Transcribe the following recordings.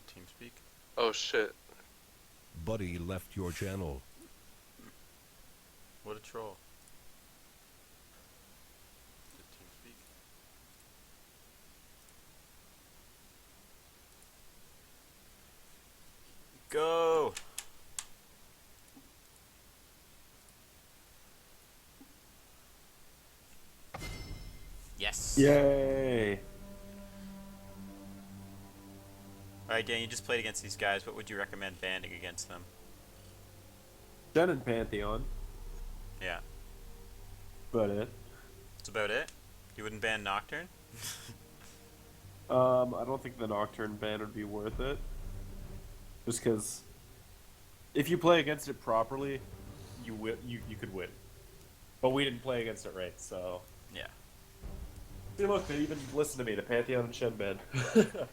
TeamSpeak. Oh shit. Buddy left your channel. What a troll. Did TeamSpeak? Go! Yes! Yay! Alright, Dan, you just played against these guys. What would you recommend banning against them? Shen and Pantheon, Yeah. but it. That's about it? You wouldn't ban Nocturne? I don't think the Nocturne ban would be worth it. Just because if you play against it properly, you could win. But we didn't play against it right, so. Yeah. See, look, they even listened to me. The Pantheon and Shen ban. To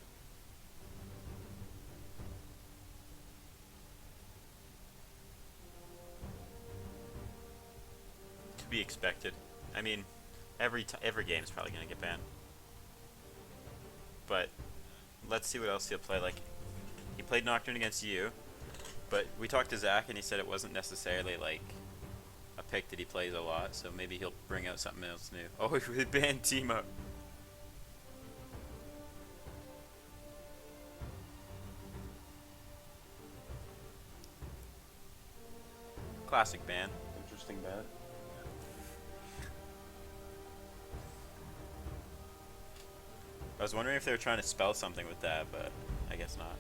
be expected. I mean, every game is probably gonna get banned. But let's see what else he'll play. Like, he played Nocturne against you, but we talked to Zach and he said it wasn't necessarily like a pick that he plays a lot. So maybe he'll bring out something else new. Oh, he banned Timo. Classic ban. Interesting ban. I was wondering if they were trying to spell something with that, but I guess not.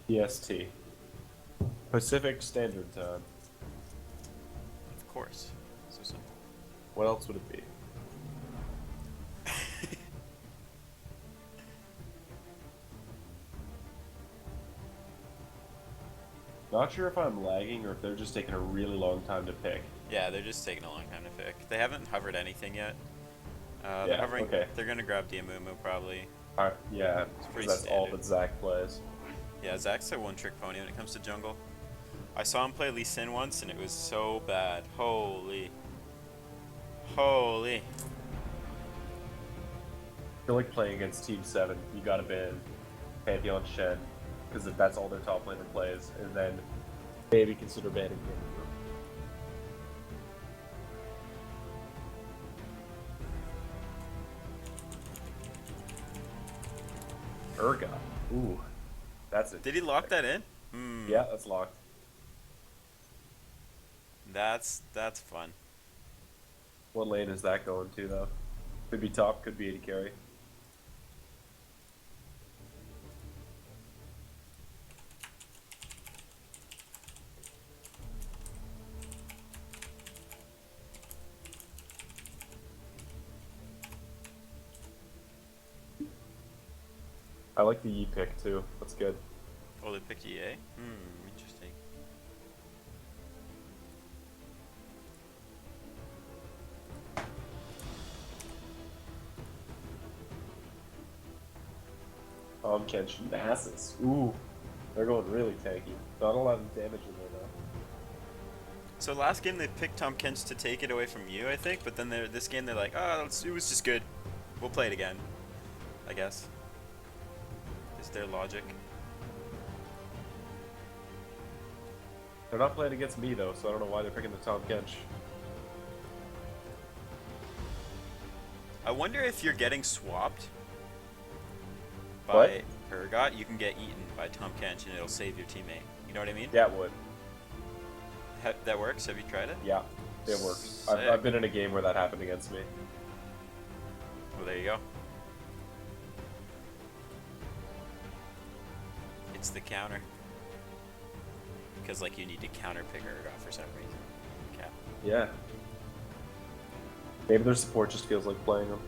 EST. Pacific Standard Time. Of course. So simple. What else would it be? Not sure if I'm lagging or if they're just taking a really long time to pick. Yeah, they're just taking a long time to pick. They haven't hovered anything yet. They're Yeah, hovering. okay. They're gonna grab Diamumu probably. Alright, yeah, pretty that's all standard. that Zach plays. Yeah, Zach's a one-trick pony when it comes to jungle. I saw him play Lee Sin once, and it was so bad. Holy. I feel like playing against Team 7, you gotta ban Pantheon Shen, because that's all their top laner plays, and then maybe consider banning Urgot. Ooh. That's it. Did he lock that in? Hmm. Yeah, that's locked. That's fun. What lane is that going to, though? Could be top, could be AD carry. I like the E pick, too. That's good. Oh, they picked EA? Interesting. Kenshin Nasus. Ooh. They're going really tanky. Not a lot of damage in there, though. So last game they picked Tom Kench to take it away from you, I think, but then this game they're like, oh, it was just good. We'll play it again, I guess. Is their logic. They're not playing against me, though, so I don't know why they're picking the Tom Kench. I wonder if you're getting swapped by What? Urgot, you can get eaten by Tom Kench and it'll save your teammate. You know what I mean? Yeah, it would. That works? Have you tried it? Yeah, it works. Sick. I've been in a game where that happened against me. Well, there you go. It's the counter. Because, like, you need to counter pick Urgot for some reason. Okay. Yeah. Maybe their support just feels like playing them.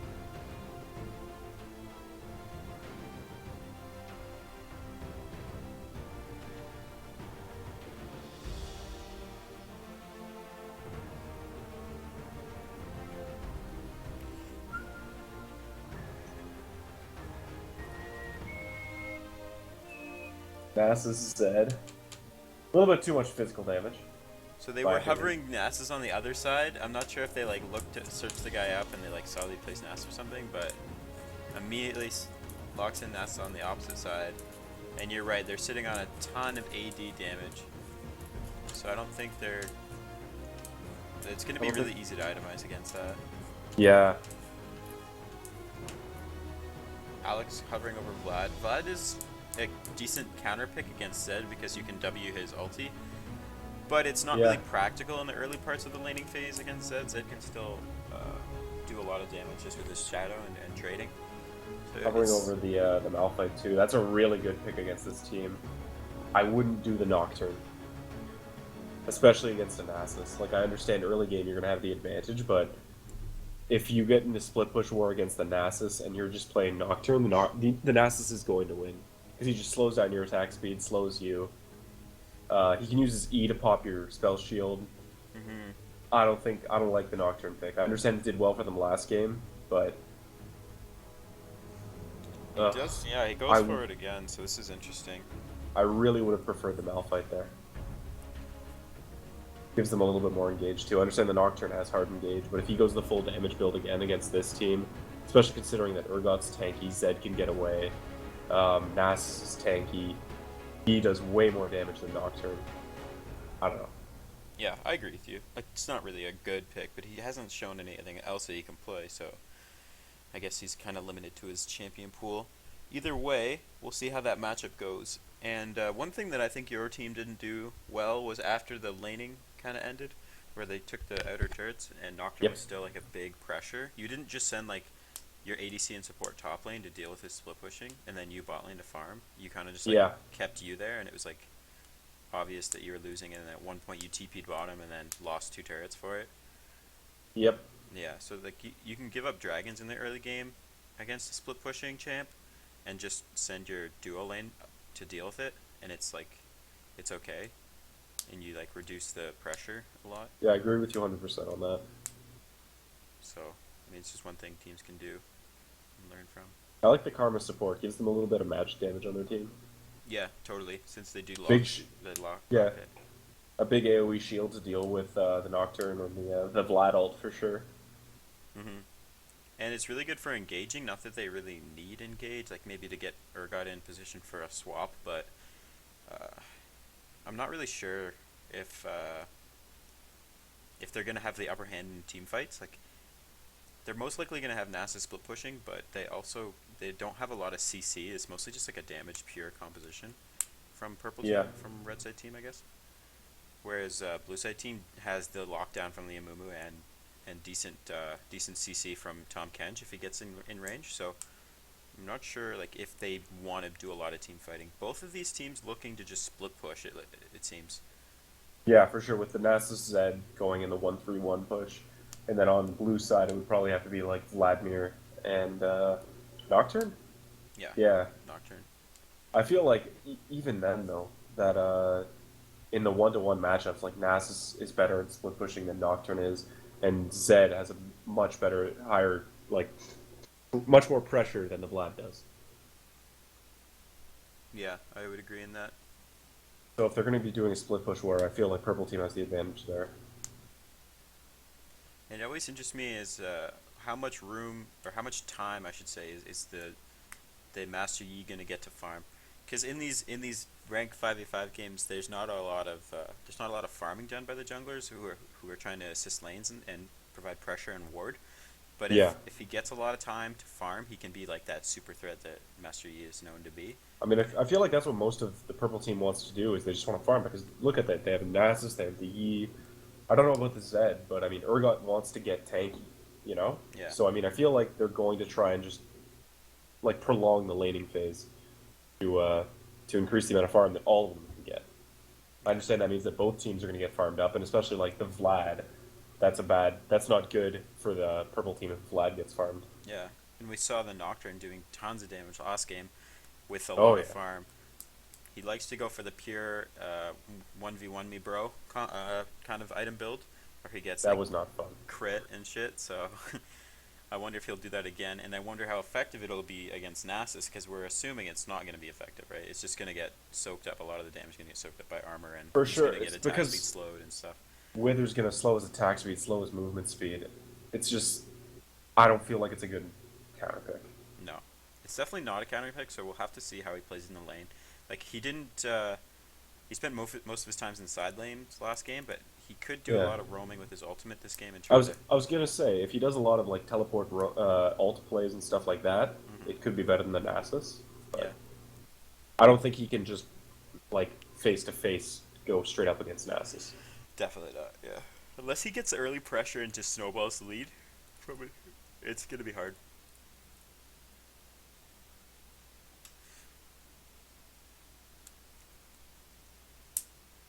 Nasus is dead. A little bit too much physical damage. So they My were opinion. hovering Nasus on the other side. I'm not sure if they, like, looked to search the guy up and they, like, saw they placed Nasus or something, but immediately locks in Nasus on the opposite side. And you're right, they're sitting on a ton of AD damage. So I don't think they're... It's going to be really easy to itemize against that. Yeah. Alex hovering over Vlad. Vlad is a decent counter pick against Zed because you can W his ulti. But it's not really practical in the early parts of the laning phase against Zed. Zed can still do a lot of damage just with his shadow and trading. So Hovering over the Malphite too. That's a really good pick against this team. I wouldn't do the Nocturne. Especially against a Nasus. Like, I understand early game you're going to have the advantage, but if you get into split push war against the Nasus and you're just playing Nocturne, the Nasus is going to win. Because he just slows down your attack speed, slows you. He can use his E to pop your spell shield. Mm-hmm. I don't like the Nocturne pick. I understand it did well for them last game, but... He does, yeah, he goes for it again, so this is interesting. I really would have preferred the Malphite there. Gives them a little bit more engage too. I understand the Nocturne has hard engage, but if he goes the full damage build again against this team, especially considering that Urgot's tanky, Zed can get away, Nasus is tanky, he does way more damage than Nocturne. I don't know. Yeah, I agree with you. Like, it's not really a good pick, but he hasn't shown anything else that he can play, so I guess he's kind of limited to his champion pool. Either way, we'll see how that matchup goes. And one thing that I think your team didn't do well was after the laning kind of ended, where they took the outer turrets and Nocturne was still like a big pressure. You didn't just send like your ADC and support top lane to deal with his split pushing, and then you bot lane to farm. You kind of just like kept you there, and it was like obvious that you were losing, and at one point you TP'd bottom and then lost 2 turrets for it. Yep. Yeah, so like you can give up dragons in the early game against a split pushing champ, and just send your duo lane to deal with it, and it's like it's okay, and you like reduce the pressure a lot. Yeah, I agree with you 100% on that. So I mean, it's just one thing teams can do and learn from. I like the Karma support. Gives them a little bit of magic damage on their team. Yeah, totally. Since they do lock, they lock. Yeah, it. a big AOE shield to deal with the Nocturne and the Vlad ult for sure. Mm-hmm. And it's really good for engaging. Not that they really need engage, like maybe to get Urgot in position for a swap, but I'm not really sure if they're gonna have the upper hand in team fights. Like, they're most likely gonna have Nasus split pushing, but they don't have a lot of CC. It's mostly just like a damage pure composition from from red side team, I guess. Whereas blue side team has the lockdown from the Amumu and decent CC from Tom Kench if he gets in range. So I'm not sure like if they want to do a lot of team fighting. Both of these teams looking to just split push it seems. Yeah, for sure. With the Nasus Zed going in the 1-3-1 push, and then on the blue side it would probably have to be like Vladimir and Nocturne. Yeah. Nocturne. I feel like even then though that in the 1-to-1 matchups, like Nasus is better at split pushing than Nocturne is, and Zed has a much better, higher, like much more pressure than the Vlad does. Yeah, I would agree in that. So if they're going to be doing a split push war, I feel like purple team has the advantage there. And it always interests me is how much room, or how much time I should say, is the Master Yi going to get to farm? Because in these ranked 5v5 games, there's not a lot of farming done by the junglers who are trying to assist lanes and provide pressure and ward. But if he gets a lot of time to farm, he can be like that super threat that Master Yi is known to be. I mean, I feel like that's what most of the purple team wants to do, is they just want to farm, because look at that. They have Nasus, they have the E. I don't know about the Zed, but I mean, Urgot wants to get tanky, you know? Yeah. So, I mean, I feel like they're going to try and just, like, prolong the laning phase to increase the amount of farm that all of them can get. I understand that means that both teams are going to get farmed up, and especially, like, the Vlad, that's not good for the purple team if Vlad gets farmed. Yeah, and we saw the Nocturne doing tons of damage last game with a lot of farm. He likes to go for the pure 1v1 me bro kind of item build, where he gets that was not fun. Crit and shit, so I wonder if he'll do that again, and I wonder how effective it'll be against Nasus, because we're assuming it's not going to be effective, right? It's just going to get soaked up, a lot of the damage is going to get soaked up by armor, and for he's sure, going to get attack speed slowed and stuff. Wither's going to slow his attack speed, slow his movement speed. It's just, I don't feel like it's a good counter pick. No. It's definitely not a counter pick, so we'll have to see how he plays in the lane. Like he didn't. He spent most of his times in side lanes last game, but he could do a Yeah. lot of roaming with his ultimate this game and I try was to. I was gonna say if he does a lot of like teleport ult plays and stuff like that, it could be better than the Nasus. Yeah. But I don't think he can just like face to face go straight up against Nasus. Definitely not. Yeah. Unless he gets early pressure and just snowballs the lead, probably it's gonna be hard.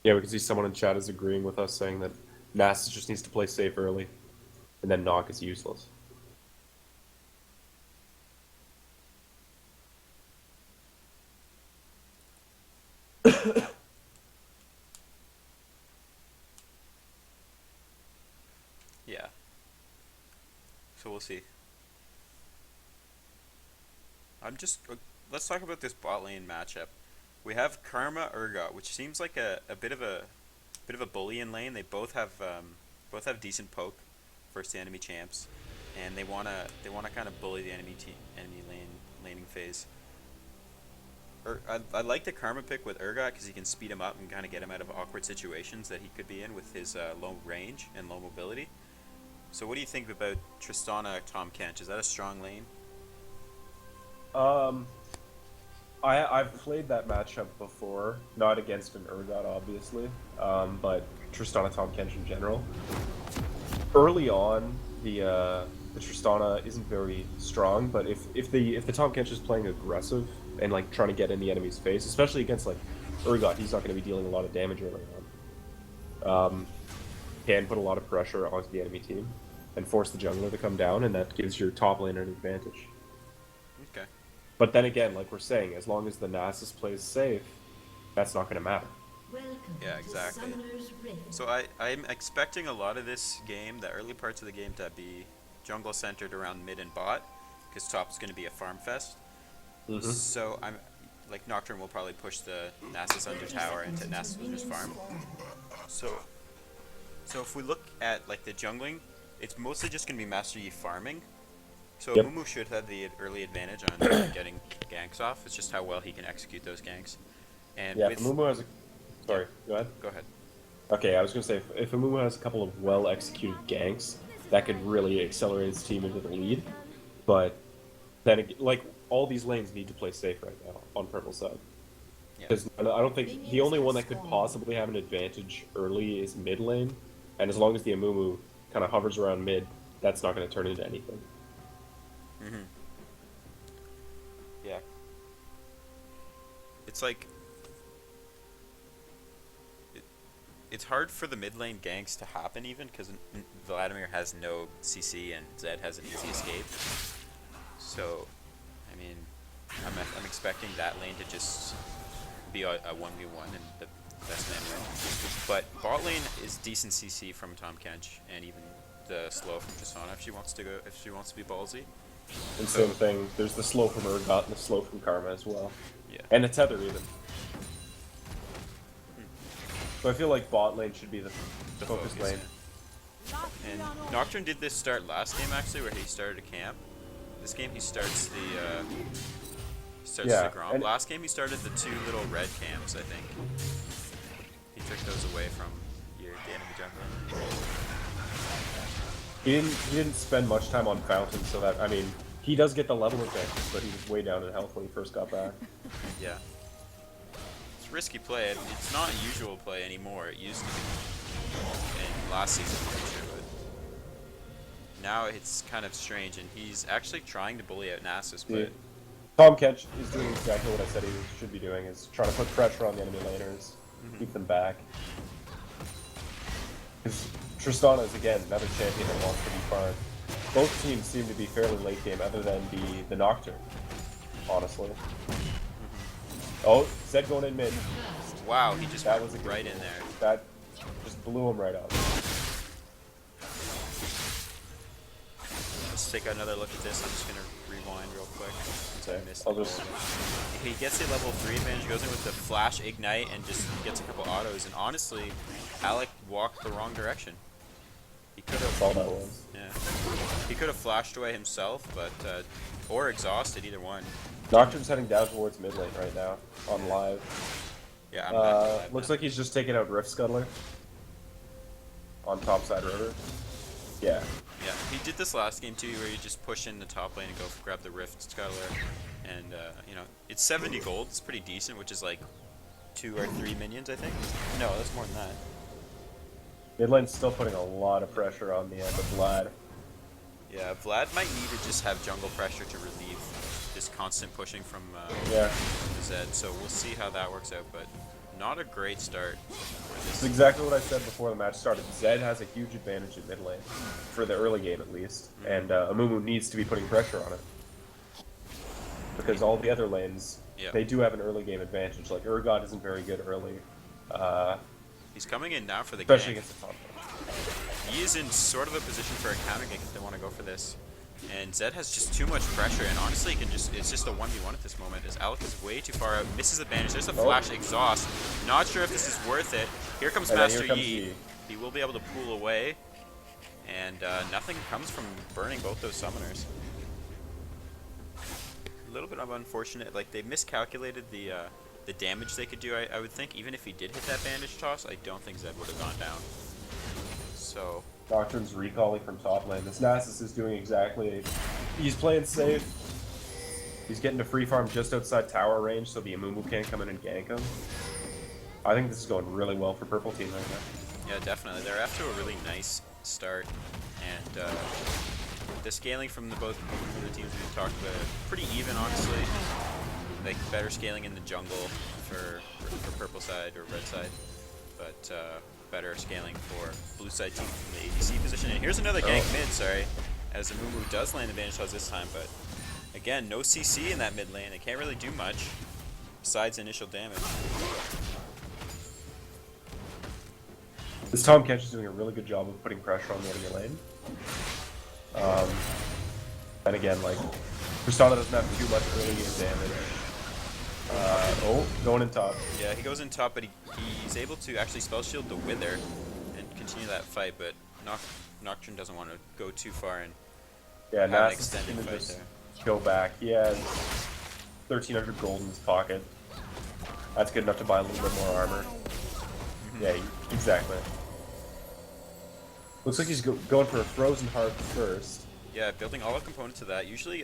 Yeah, we can see someone in chat is agreeing with us, saying that Nasus just needs to play safe early, and then knock is useless. Yeah. So we'll see. I'm just. Let's talk about this bot lane matchup. We have Karma Urgot, which seems like a bit of a bully in lane. They both have decent poke versus the enemy champs, and they wanna kind of bully the enemy laning phase. I like the Karma pick with Urgot because he can speed him up and kind of get him out of awkward situations that he could be in with his low range and low mobility. So what do you think about Tristana Tom Kench? Is that a strong lane? I've played that matchup before, not against an Urgot, obviously, but Tristana Tom Kench in general. Early on, the Tristana isn't very strong, but if the Tom Kench is playing aggressive and like trying to get in the enemy's face, especially against like Urgot, he's not going to be dealing a lot of damage early on. Can put a lot of pressure onto the enemy team and force the jungler to come down, and that gives your top laner an advantage. Okay. But then again, like we're saying, as long as the Nasus plays safe, that's not going to matter. Yeah, exactly. So I'm expecting a lot of this game, the early parts of the game, to be jungle centered around mid and bot, because top's going to be a farm fest. Mm-hmm. So I'm like Nocturne will probably push the Nasus under tower into Nasus will just farm. So if we look at like the jungling, it's mostly just going to be Master Yi farming. So Yep. Mumu should have the early advantage on getting ganks off. It's just how well he can execute those ganks. And Yeah, with if Amumu has a... Sorry, go ahead. go ahead. Okay, I was going to say, if Amumu has a couple of well-executed ganks, that could really accelerate his team into the lead. But then, like, all these lanes need to play safe right now on purple side. Yeah. Because I don't think... The only one that could possibly have an advantage early is mid lane. And as long as the Amumu kind of hovers around mid, that's not going to turn into anything. Mm-hmm. Yeah. It's like it's hard for the mid lane ganks to happen even because Vladimir has no CC and Zed has an easy escape. So, I mean, I'm expecting that lane to just be a 1v1 and the best man win. But bot lane is decent CC from Tom Kench and even the slow from Tristana if she wants to be ballsy. And same thing, there's the slow from Urgot and the slow from Karma as well. Yeah. And the tether even. So I feel like bot lane should be the focus lane. Yeah. And Nocturne did this start last game actually, where he started a camp. This game he starts the Yeah, Grom. and Last game he started the two little red camps, I think. He took those away from the enemy jungler. he didn't spend much time on Fountain, so that, I mean, he does get the level advantage, but he was way down in health when he first got back. Yeah. It's risky play. It's not a usual play anymore. It used to be. And last season, for sure, but now it's kind of strange, and he's actually trying to bully out Nasus, but Yeah. Tom Kench is doing exactly what I said he should be doing, is trying to put pressure on the enemy laners, keep them back. Because Tristana is, again, another champion that wants to be farmed. Both teams seem to be fairly late game, other than the Nocturne, honestly. Oh, Zed going in mid. wow, he just That went was a good right move. in there. That just blew him right up. Let's take another look at this. I'm just gonna rewind real quick since I missed I'll the just... goal. He gets a level 3 advantage, goes in with the flash ignite, and just gets a couple autos. And honestly, Alec walked the wrong direction. He could That's all have, that was. yeah, he could have flashed away himself, but Or exhausted, either one. Nocturne's heading down towards mid lane right now on live. Yeah, I'm back to live Looks now. like he's just taking out Rift Scuttler on topside river. Yeah. Yeah, he did this last game too, where you just push in the top lane and go grab the Rift Scuttler. And, you know, it's 70 gold. It's pretty decent, which is like 2 or 3 minions, I think. No, that's more than that. Mid lane's still putting a lot of pressure on the Vlad. Yeah, Vlad might need to just have jungle pressure to relieve this constant pushing from Yeah. Zed, so we'll see how that works out, but not a great start for It's this. exactly what I said before the match started. Zed has a huge advantage at mid lane, for the early game at least, and Amumu needs to be putting pressure on it. Because all the other lanes, Yeah. they do have an early game advantage. Like, Urgot isn't very good early, He's coming in now for the especially gank. against the top lane. He is in sort of a position for a counter gank if they want to go for this. And Zed has just too much pressure, and honestly, it's just a 1v1 at this moment, as Alec is way too far out, misses the advantage. There's a flash exhaust. Not sure if this is worth it. Here comes And then Master here comes Yi. Yi. He will be able to pull away, and nothing comes from burning both those summoners. A little bit of unfortunate, like they miscalculated the damage they could do, I would think. Even if he did hit that bandage toss, I don't think Zed would have gone down. So, Nocturne's recalling from top lane. This Nasus is doing exactly... He's playing safe. He's getting to free farm just outside tower range so the Amumu can't come in and gank him. I think this is going really well for purple team right now. yeah, definitely. They're off to a really nice start, and the scaling from the both from the teams we've talked about, pretty even, honestly. Like, better scaling in the jungle for purple side or red side, but better scaling for blue side team from the ADC position. And here's another gank mid, sorry, as Amumu does land the advantage toss this time, but again, no CC in that mid lane. They can't really do much besides initial damage. This Tom Kench is doing a really good job of putting pressure on the enemy lane. And again, like, Tristana doesn't have too much early game damage. Going in top. Yeah, he goes in top, but he's able to actually spell shield the Wither and continue that fight, but Nocturne doesn't want to go too far and Yeah, have an Nasus is extended gonna fight just there. go back. He has 1,300 gold in his pocket. That's good enough to buy a little bit more armor. Yeah, exactly. Looks like he's going for a Frozen Heart first. Yeah, building all the components of that. Usually,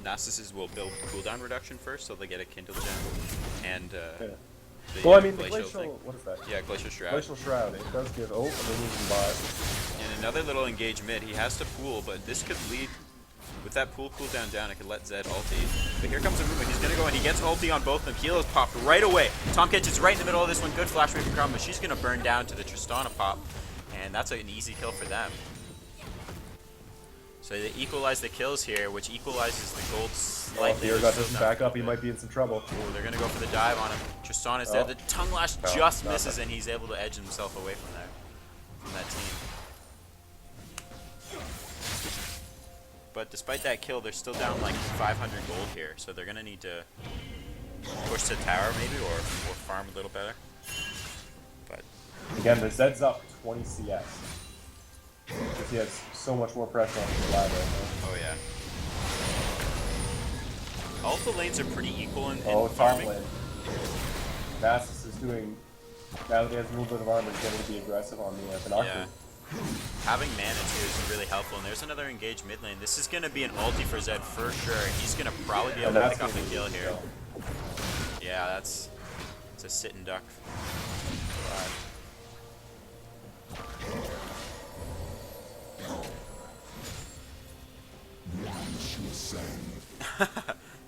Nasus's will build cooldown reduction first, so they get a Kindle Gem and Yeah. the Well, I mean, the Glacial Glacial... thing. What is that? Yeah, Glacial Shroud. Glacial Shroud. It does give... Oh, and then losing buy. And another little engage mid. He has to pool, but this could lead... With that pool cooldown down, it could let Zed ulti. But here comes a movement. He's going to go and he gets ulti on both of them. Heal is popped right away. Tom Ketch is right in the middle of this one. Good flash away from Crown, but she's going to burn down to the Tristana pop. And that's an easy kill for them. So they equalize the kills here, which equalizes the gold Well, if slightly. the Urgot They're still doesn't down back a up, he little might be in some trouble. bit. Ooh, they're going to go for the dive on him. Tristana's there. Oh. The tongue lash Oh, just nothing. misses, and he's able to edge himself away from there, from that team. But despite that kill, they're still down like 500 gold here, so they're going to need to push to tower maybe, or farm a little better. But Again, the Zed's up 20 CS. Because he has so much more pressure on his lab right now. oh yeah. All the lanes are pretty equal in Oh, top farming. lane. Nasus is doing... Now that he has a little bit of armor, he's able to be aggressive on the Yeah. Nocturne. Having mana too is really helpful, and there's another engaged mid lane. This is going to be an ulti for Zed for sure. He's going to probably be able And to that's pick up gonna the be kill the here. kill. Yeah, it's a sitting duck.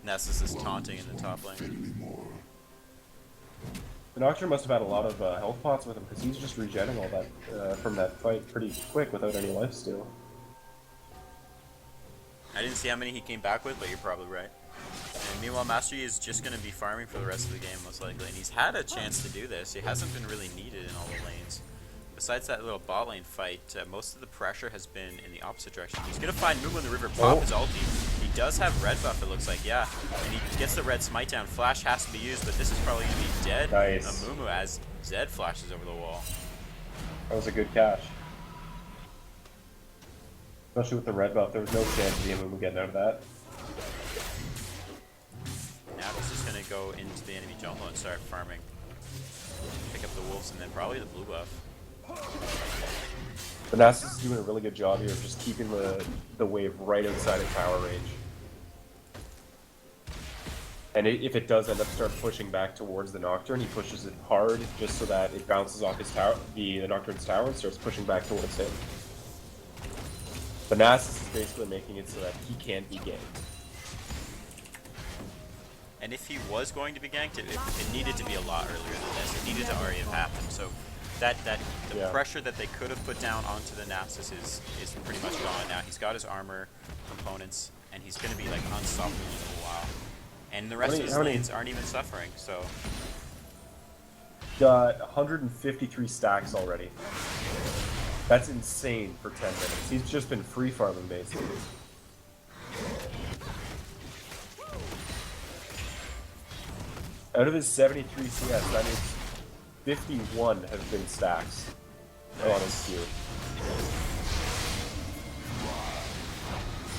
Nessus is taunting in the top lane. The Nocturne must have had a lot of health pots with him, because he's just regenning all that from that fight pretty quick without any lifesteal. I didn't see how many he came back with, but you're probably right. And meanwhile, Master Yi is just going to be farming for the rest of the game, most likely. And he's had a chance to do this. He hasn't been really needed in all the lanes. Besides that little bot lane fight, most of the pressure has been in the opposite direction. He's going to find Mumu in the river, pop his ulti. He does have red buff, it looks like, yeah. And he gets the red smite down. Flash has to be used, but this is probably going to be dead. Nice. Mumu as Zed flashes over the wall. That was a good catch. Especially with the red buff, there was no chance of the Amumu getting out of that. go into the enemy jungle and start farming. Pick up the wolves and then probably the blue buff. The Nasus is doing a really good job here of just keeping the wave right outside of tower range. And if it does end up start pushing back towards the Nocturne, he pushes it hard just so that it bounces off his tower, the Nocturne's tower, and starts pushing back towards him. The Nasus is basically making it so that he can't be ganked. And if he was going to be ganked, it needed to be a lot earlier than this. It needed to already have happened. So the pressure that they could have put down onto the Nasus is pretty much gone now. He's got his armor components, and he's going to be like unstoppable in a while. And the rest of his lanes aren't even suffering, so... Got 153 stacks already. That's insane for 10 minutes. He's just been free farming, basically. Out of his 73 CS, that means 51 have been stacks on his queue.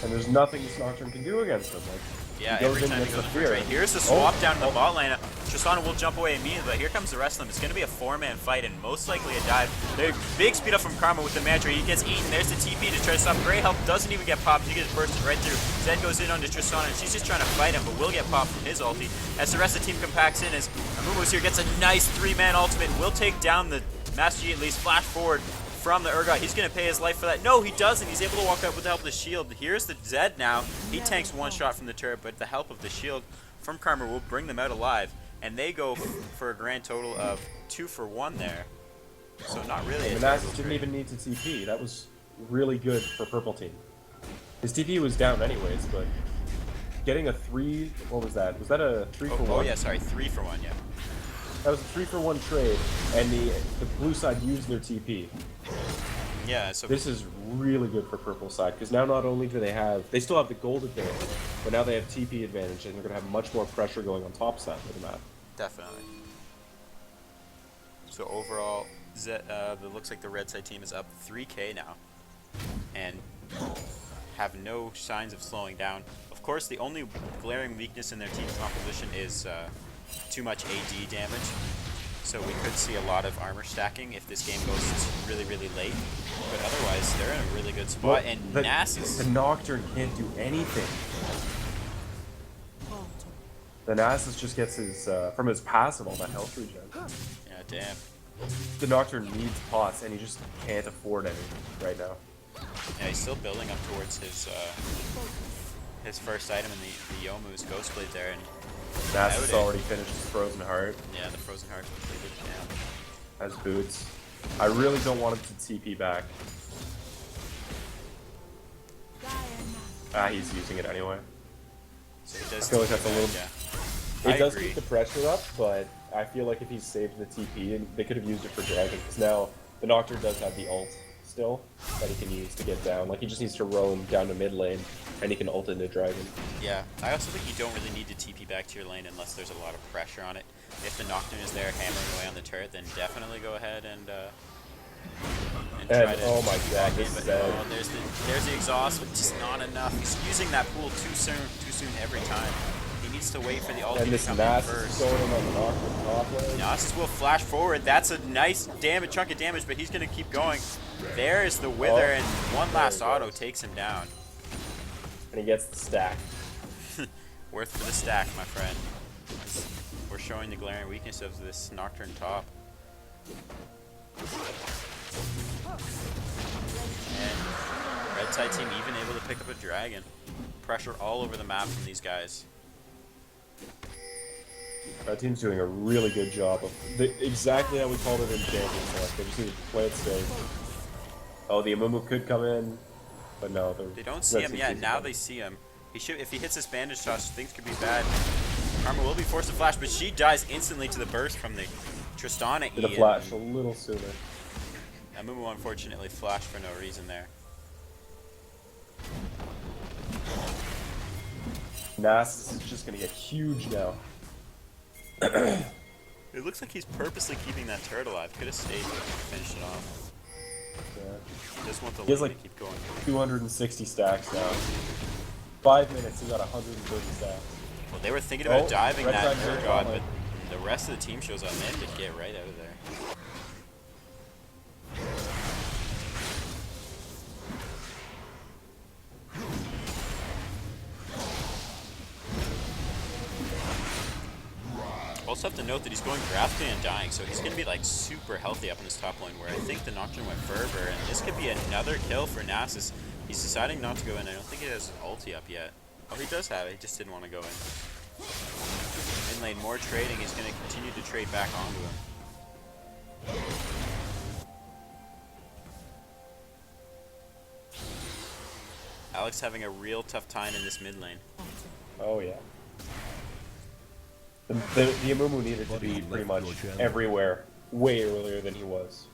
And there's nothing this Nocturne can do against him. Like, yeah, every time he goes for trade. Here's the swap down in the bot lane. Tristana will jump away immediately, but here comes the rest of them. It's going to be a 4-man fight and most likely a dive. There's big speed up from Karma with the Mantra. He gets eaten. There's the TP to try to stop. Grey Help doesn't even get popped. He gets bursted right through. Zed goes in onto Tristana, and she's just trying to fight him, but will get popped from his ulti. As the rest of the team compacts in, as Amumu's here gets a nice 3-man ultimate, will take down the Master Yi at least. Flash forward from the Urgot. He's going to pay his life for that. No, he doesn't. He's able to walk up with the help of the shield. Here's the Zed now. He tanks one shot from the turret, but the help of the shield from Karma will bring them out alive. And they go for a grand total of 2 for 1 there. So not really a terrible Nasus didn't even need to TP. That was really good for Purple Team. His TP was down anyways, but getting a 3... What was that? Was that a 3 for 1? Oh yeah, sorry. 3 for 1, yeah. That was a 3 for 1 trade, and the blue side used their TP. Yeah, so this is really good for purple side, because now not only do they still have the gold advantage, but now they have TP advantage, and they're going to have much more pressure going on top side of the map. Definitely. So overall, it looks like the red side team is up 3k now, and have no signs of slowing down. Of course, the only glaring weakness in their team's composition is too much AD damage. So we could see a lot of armor stacking if this game goes really, really late. But otherwise, they're in a really good spot. Well, and the Nasus... The Nocturne can't do anything. The Nasus just gets his, from his passive, all that health regen. Yeah, damn. The Nocturne needs pots, and he just can't afford any right now. Yeah, he's still building up towards his first item in the Youmu's Ghostblade there. And Nasus already finished his Frozen Heart. Yeah, the Frozen Heart completed. Yeah. As boots. I really don't want him to TP back. He's using it anyway. So he does I feel like that's a little... Yeah. It does keep the pressure up, but I feel like if he saved the TP, and they could have used it for Dragon, because now the Nocturne does have the ult still that he can use to get down. Like, he just needs to roam down to mid lane, and he can ult into Dragon. Yeah, I also think you don't really need to TP back to your lane unless there's a lot of pressure on it. If the Nocturne is there hammering away on the turret, then definitely go ahead and try to... Oh my god, this is there's the exhaust, but just not enough. He's using that pool too soon every time. He needs to wait for the ulti to come in first. Going on the Nocturne top lane. Nasus will flash forward. That's a nice chunk of damage, but he's going to keep going. There's the Wither, and one last auto takes him down. And he gets the stack. Worth for the stack, my friend. We're showing the glaring weakness of this Nocturne top. And red side team even able to pick up a dragon. Pressure all over the map from these guys. Our team's doing a really good job of exactly how we called it in Champions Select. They just need to play it safe. Oh, the Amumu could come in, but no. They don't see him yet. Now they see him. He should, if he hits his bandage toss, things could be bad. Karma will be forced to flash, but she dies instantly to the burst from the Tristana E. Did a flash a little sooner. Amumu unfortunately flashed for no reason there. Nasus is just gonna get huge now. It looks like he's purposely keeping that turret alive. Could have stayed to finish it off. Yeah. Just want the He has lane like to keep going. 260 stacks now. 5 minutes, he got 130 stacks. Well, they were thinking about diving red that side Urgot, bot but lane. the rest of the team shows up and they have to get right out of there. Also have to note that he's going Grafton and dying, so he's going to be like super healthy up in his top lane, where I think the Nocturne went Fervor, and this could be another kill for Nasus. He's deciding not to go in. I don't think he has his ulti up yet. Oh, he does have it. He just didn't want to go in. In lane, more trading. He's going to continue to trade back onto him. Alex having a real tough time in this mid lane. Oh yeah. The Amumu needed to be pretty much everywhere way earlier than he was.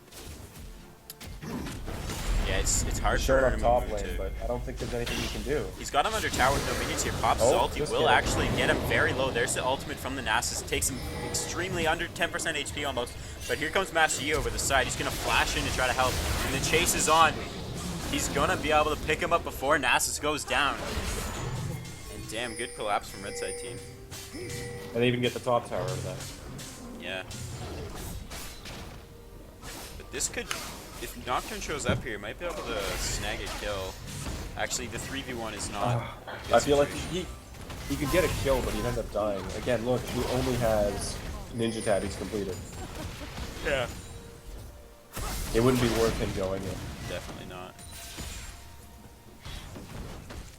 Yeah, it's hard He's for showing up top Amumu lane, to... but I don't think there's anything he can do. He's got him under tower with no minions here. Pops his ult. He just will kidding. actually get him very low. There's the ultimate from the Nasus. Takes him extremely under 10% HP almost. But here comes Master Yi over the side. He's going to flash in to try to help. And the chase is on. He's going to be able to pick him up before Nasus goes down. And damn, good collapse from red side team. And they even get the top tower out of that. Yeah. But this could... If Nocturne shows up here, he might be able to snag a kill. Actually, the 3v1 is not... I feel like he could get a kill, but he'd end up dying. Again, look, he only has ninja tabbies completed. Yeah. It wouldn't be worth him going in. Definitely not.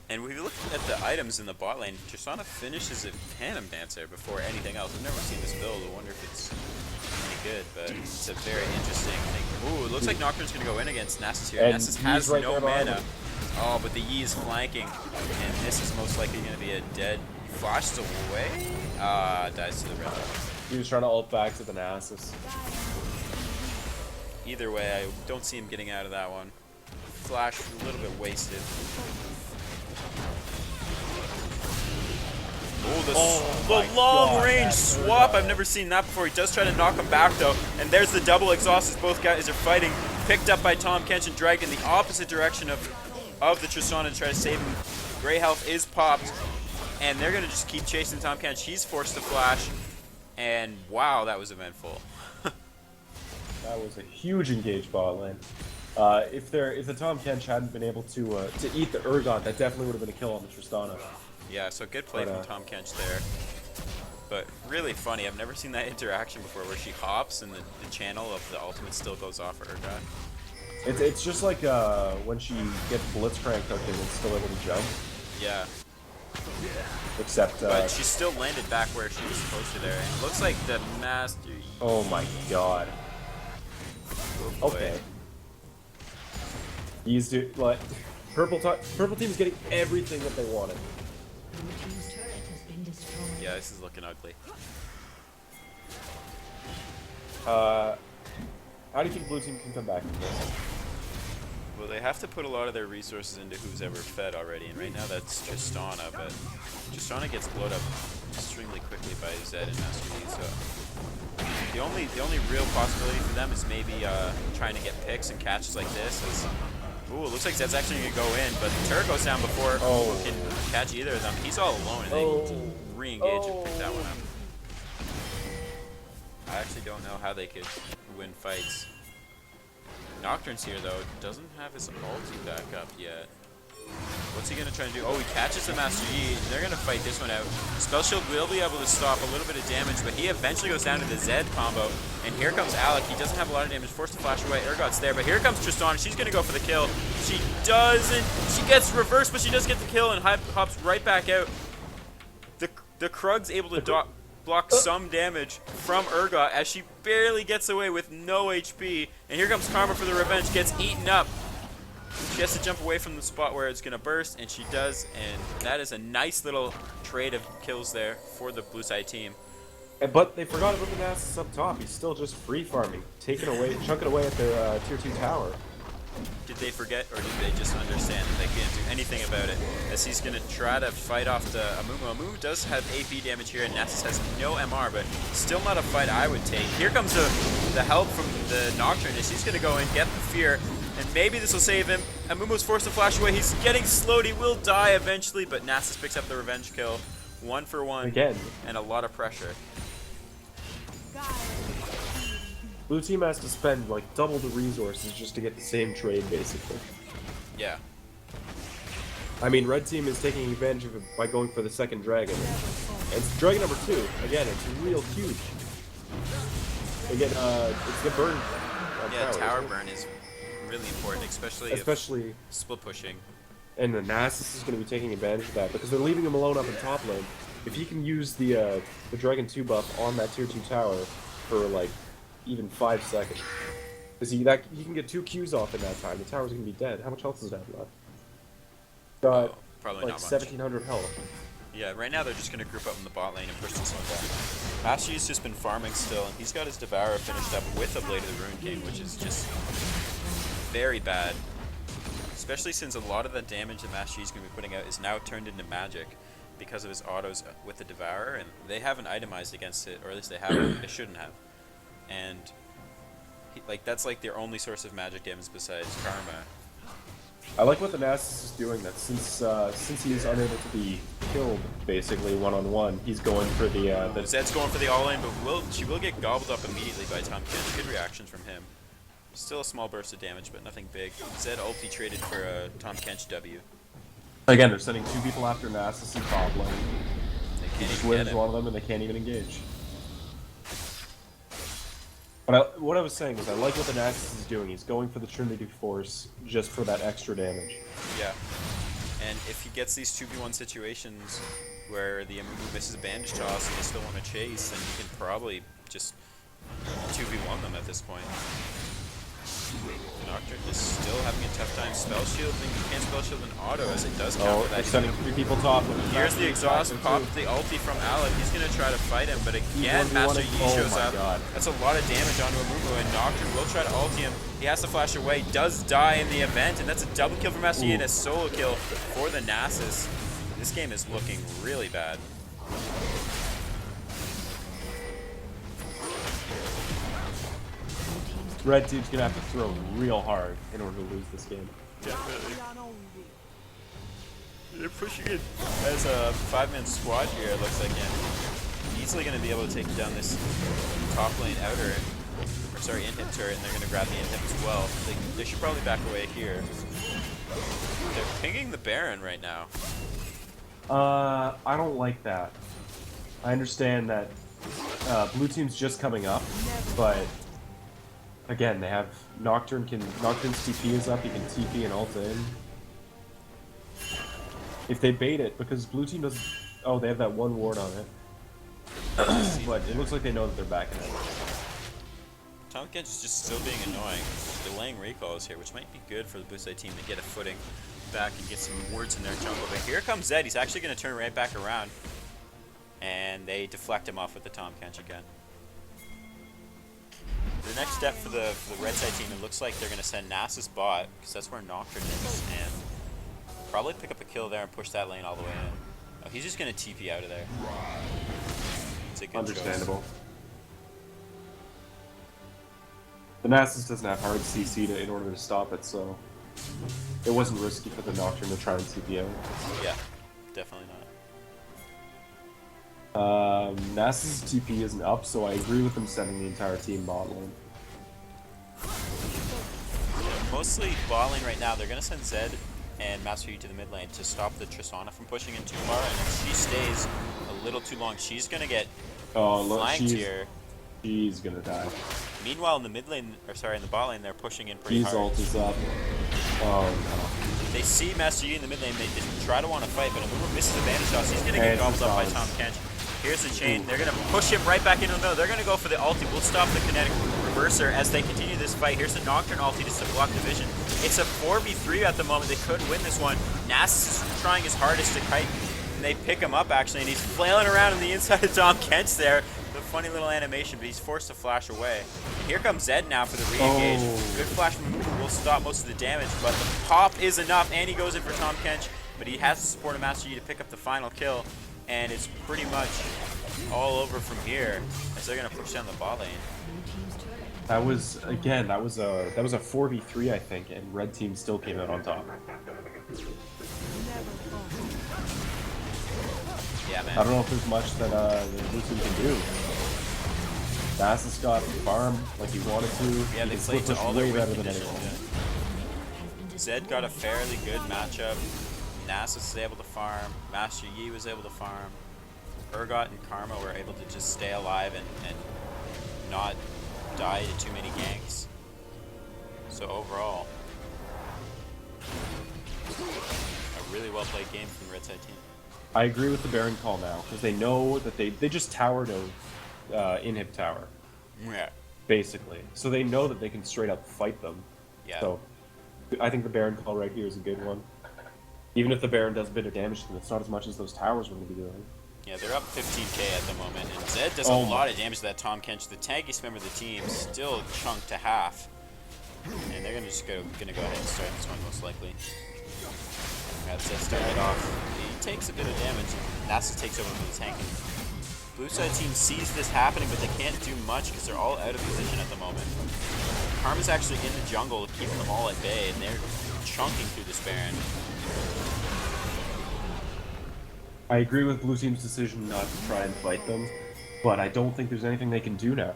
And we look at the items in the bot lane. Tristana finishes a Phantom Dancer before anything else. I've never seen this build. I wonder if it's any good, but it's a very interesting thing. Ooh, it looks like Nocturne's going to go in against Nasus here. And Nasus he's has right no there behind mana. him. Oh, but the Yi is flanking, and this is most likely going to be a dead. Flashed away? Dies to the red. He was trying to ult back to the Nasus. Either way, I don't see him getting out of that one. Flash a little bit wasted. Oh, the long-range swap! I've never seen that before. He does try to knock him back, though. And there's the double exhaust as both guys are fighting. Picked up by Tahm Kench and dragged in the opposite direction of the Tristana to try to save him. Grey health is popped. And they're going to just keep chasing Tahm Kench. He's forced to flash. And wow, that was eventful. That was a huge engaged bot lane. If the Tahm Kench hadn't been able to eat the Urgot, that definitely would have been a kill on the Tristana. Yeah, so good play from Tahm Kench there. But really funny, I've never seen that interaction before where she hops and the channel of the ultimate still goes off for Urgot. It's just like when she gets blitzcranked hooked and still able to jump. Yeah. Except but she still landed back where she was supposed to there. And it looks like the Master... Oh my god. Oh okay. He's doing like purple team's getting everything that they wanted. Yeah, this is looking ugly. How do you think blue team can come back from this? Well, they have to put a lot of their resources into who's ever fed already, and right now that's Tristana, but Tristana gets blowed up extremely quickly by Zed and Master Yi, so the only real possibility for them is maybe trying to get picks and catches like this. Ooh, it looks like Zed's actually gonna go in, but the turret goes down before he can catch either of them. He's all alone, and they re-engage and pick that one up. I actually don't know how they could win fights. Nocturne's here though, doesn't have his ulti back up yet. What's he gonna try to do? Oh, he catches the Master Yi. They're gonna fight this one out. Spell Shield will be able to stop a little bit of damage, but he eventually goes down to the Zed combo. And here comes Alec. He doesn't have a lot of damage, forced to flash away. Urgot's there, but here comes Tristana. She's gonna go for the kill. She doesn't. She gets reversed, but she does get the kill and hops right back out. The Krug's able to block some damage from Urgot as she barely gets away with no HP. And here comes Karma for the revenge. Gets eaten up. She has to jump away from the spot where it's going to burst, and she does, and that is a nice little trade of kills there for the blue side team. But they forgot about the Nasus up top. He's still just free farming, chunking away at their tier 2 tower. Did they forget, or did they just understand that they can't do anything about it? As he's going to try to fight off the Amumu. Amumu does have AP damage here, and Nasus has no MR, but still not a fight I would take. Here comes the help from the Nocturne, as he's going to go and get the fear. And maybe this will save him. Amumu's forced to flash away. He's getting slowed. He will die eventually, but Nasus picks up the revenge kill. 1 for 1 Again. and a lot of pressure. Blue team has to spend like double the resources just to get the same trade, basically. Yeah. I mean, red team is taking advantage of it by going for the second dragon. And it's dragon number 2. Again, it's real huge. Again, it's the burn. Yeah, tower burn is really important, especially if split pushing. And the Nasus is going to be taking advantage of that because they're leaving him alone up in top lane. If he can use the Dragon 2 buff on that tier 2 tower for like even 5 seconds, because he can get 2 Qs off in that time, the tower's going to be dead. How much health does it have left? Got probably like not much. 1,700 health. Yeah, right now they're just going to group up in the bot lane and push this one down. Master's just been farming still, and he's got his Devourer finished up with a Blade of the Rune King, which is just very bad. Especially since a lot of the damage that Master Yi's going to be putting out is now turned into magic because of his autos with the Devourer, and they haven't itemized against it, or at least they haven't. They shouldn't have. And that's like their only source of magic damage besides Karma. I like what the Nasus is doing. That since he is unable to be killed, basically one-on-one, he's going for the. Zed's going for the all-in, but she will get gobbled up immediately by Tom Kench. Good reactions from him. Still a small burst of damage, but nothing big. Zed ulti traded for a Tom Kench W. Again, they're sending 2 people after Nasus and top lane. They He can't just even wins get one it. of them and they can't even engage. But what I was saying is I like what the Nasus is doing. He's going for the Trinity Force just for that extra damage. Yeah. And if he gets these 2v1 situations where the Amumu misses a bandage toss and they still want to chase, then he can probably just 2v1 them at this point. Nocturne is still having a tough time spell shielding. You can't spell shield an auto as it does counter they're that. sending 3 people top. Here's the exhaust, pop the ulti from Alec. He's going to try to fight him, but again, Master Yi shows up. God. That's a lot of damage onto Amumu, and Nocturne will try to ulti him. He has to flash away, does die in the event, and that's a double kill for Master Yi and a solo kill for the Nasus. This game is looking really bad. Red team's gonna have to throw real hard in order to lose this game. Definitely. They're pushing it as a 5-man squad here, it looks like, and easily going to be able to take down this top lane outer, or sorry, inhib turret, and they're going to grab the inhib as well. They should probably back away here. They're pinging the Baron right now. I don't like that. I understand that blue team's just coming up, but again, they have Nocturne's TP is up, he can TP and ult in. If they bait it, because blue team doesn't... Oh, they have that one ward on it. But it looks like they know that they're backing it. Tom Kench is just still being annoying, delaying recalls here, which might be good for the blue side team to get a footing back and get some wards in their jungle. But here comes Zed, he's actually going to turn right back around. And they deflect him off with the Tom Kench again. The next step for the red side team, it looks like they're going to send Nasus bot, because that's where Nocturne is, and probably pick up a kill there and push that lane all the way in. Oh, he's just going to TP out of there. It's a good Understandable. choice. The Nasus doesn't have hard CC in order to stop it, so it wasn't risky for the Nocturne to try and TP out. Yeah, definitely not. Nasus' TP isn't up, so I agree with them sending the entire team bot lane. Yeah, mostly bot lane right now. They're going to send Zed and Master Yi to the mid lane to stop the Tristana from pushing in too far, and if she stays a little too long, she's going to get flanked here. She's gonna die. Meanwhile, in the mid lane, or sorry, in the bot lane, they're pushing in pretty hard. Ult is up. Oh no. They see Master Yi in the mid lane, they just try to want to fight, but Amumu misses the bandage toss. He's going to get gobbled up by Tom Kench. Here's the chain. They're going to push him right back into the middle. They're going to go for the ulti. We'll stop the kinetic reverser as they continue this fight. Here's the Nocturne ulti just to block the vision. It's a 4v3 at the moment. They could win this one. Nasus is trying his hardest to kite, and they pick him up actually, and he's flailing around on the inside of Tom Kench there. The funny little animation, but he's forced to flash away. And here comes Zed now for the re-engage. Good flash from Amumu will stop most of the damage, but the pop is enough, and he goes in for Tom Kench, but he has to support a Master Yi to pick up the final kill, and it's pretty much all over from here as they're gonna push down the bot lane. That was a 4v3 I think, and red team still came out on top. Yeah, man. man. I don't know if there's much that the blue team can do. Nasus got farm like he wanted to. Yeah, He they can played split to push all their way win better than conditions. anyone. Yeah. Zed got a fairly good matchup. Nasus was able to farm. Master Yi was able to farm. Urgot and Karma were able to just stay alive and not die to too many ganks. So overall, a really well played game from the red side team. I agree with the Baron call now because they know that they just towered a inhib tower Yeah. basically, so they know that they can straight up fight them. Yeah. So I think the Baron call right here is a good one. Even if the Baron does a bit of damage to them, it's not as much as those towers are going to be doing. Yeah, they're up 15k at the moment, and Zed does a lot of damage to that Tahm Kench. The tankiest member of the team still chunked to half. And they're gonna go ahead and start this one most likely. Got Zed started off. He takes a bit of damage. Nasus takes over for the tank. Blue side team sees this happening, but they can't do much because they're all out of position at the moment. Karma's actually in the jungle, keeping them all at bay, and they're chunking through this Baron. I agree with Blue Team's decision not to try and fight them, but I don't think there's anything they can do now.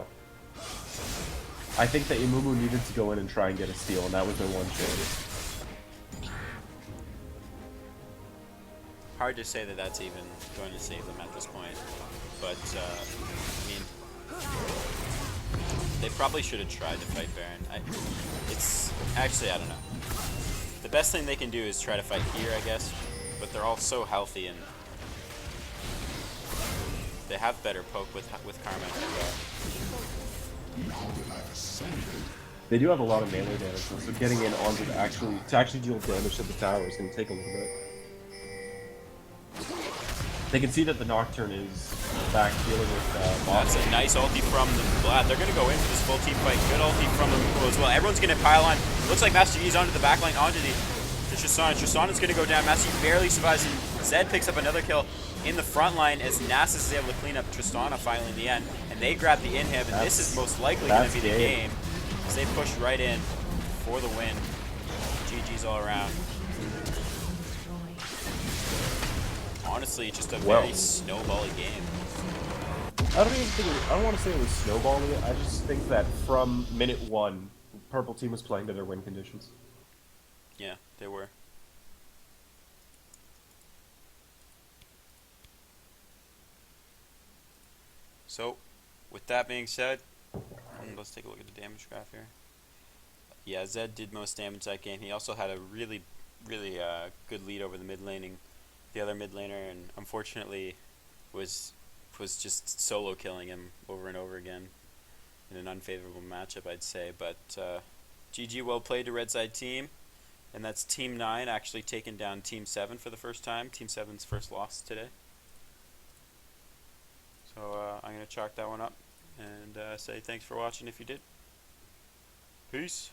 I think that Imumu needed to go in and try and get a steal, and that was their one chance. Hard to say that that's even going to save them at this point, but I mean, they probably should have tried to fight Baron. It's actually, I don't know. The best thing they can do is try to fight here, I guess, but they're all so healthy and they have better poke with Karma and They do have a lot of melee damage, though, so getting in onto to actually deal damage to the tower is going to take a little bit. They can see that the Nocturne is back dealing with That's a nice ulti from the Vlad. They're going to go in for this full team fight. Good ulti from them as well. Everyone's going to pile on. Looks like Master Yi's onto the backline, onto the Tristana. Tristana's going to go down. Master Yi barely survives, and Zed picks up another kill in the front line as Nasus is able to clean up Tristana finally in the end. And they grab the inhib, and this is most likely going to be the game as they push right in for the win. GG's all around. Honestly, just a very snowbally game. I don't want to say it was snowbally. I just think that from minute one, Purple Team was playing to their win conditions. Yeah, they were. So, with that being said, let's take a look at the damage graph here. Yeah, Zed did most damage that game. He also had a really good lead over the other mid laner, and unfortunately was just solo killing him over and over again in an unfavorable matchup, I'd say. But GG, well played to Red Side team, and that's Team 9 actually taking down Team 7 for the first time. Team 7's first loss today. So I'm going to chalk that one up and say thanks for watching if you did. Peace.